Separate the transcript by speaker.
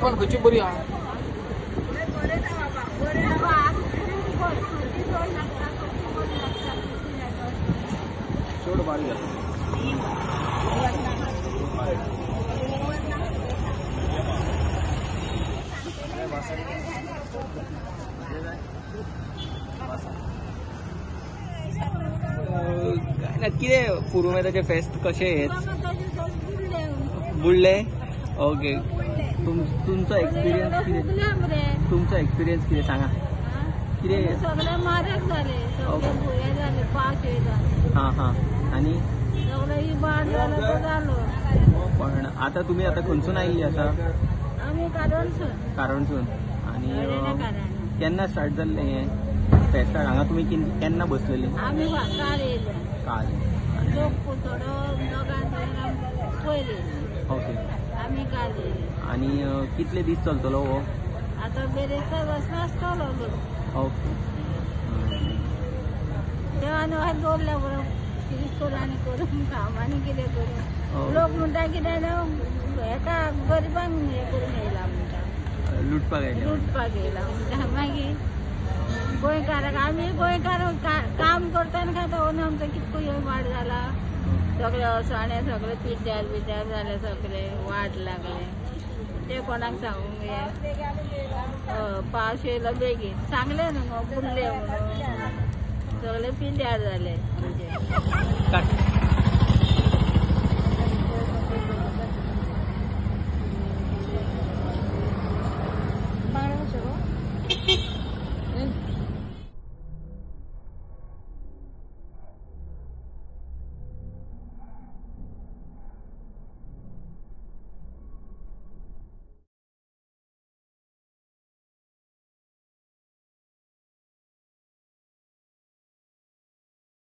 Speaker 1: पण कशी बरी हा शेवट बारी नक्की रे पुरुमेदाचे फेस्ट कसे आहेत बुडले ओके तुमचा एक्सपिरियन्स किती तुमचा एक्सपिरियन्स किती सांगा किती
Speaker 2: सगळे मारक झाले सगळे भुये झाले पाच
Speaker 1: हां हां आणि
Speaker 2: सगळं बाण झालं तर झालो
Speaker 1: पण आता तुम्ही आता खंयसून आयिल्ली आसा
Speaker 2: आम्ही
Speaker 1: कारणसून आणि केन्ना स्टार्ट जाल्ले हे फेस्ताक हांगा तुमी केन्ना बसलेली
Speaker 2: आम्ही काल येयले
Speaker 1: काल
Speaker 2: लोक थोडो दोगां पयले
Speaker 1: ओके
Speaker 2: आम्ही काल येयले
Speaker 1: आणि कितले दीस चलतलो हो
Speaker 2: आता बेरेचा बसला आसतलो लोक
Speaker 1: ओके
Speaker 2: देवान वाट दवरल्या बरो कितें करून आनी करून काम आनी कितें करून लोक म्हणटा कितें हेका गरिबांक हें करून येयला म्हणटा लुटपाक येयला म्हणटा मागीर गोंयकाराक आमी गोंयकार काम करतना खाता हो आमचो कितको ह्यो वाट जाला सगळे अळसाणे सगळे पिड्ड्यार जाले सगळे वाट लागले ते कोणाक सांगूंक हे पावस येयलो बेगीन सांगले न्हू गो बुडले म्हणून सगळे पिड्ड्यार जाले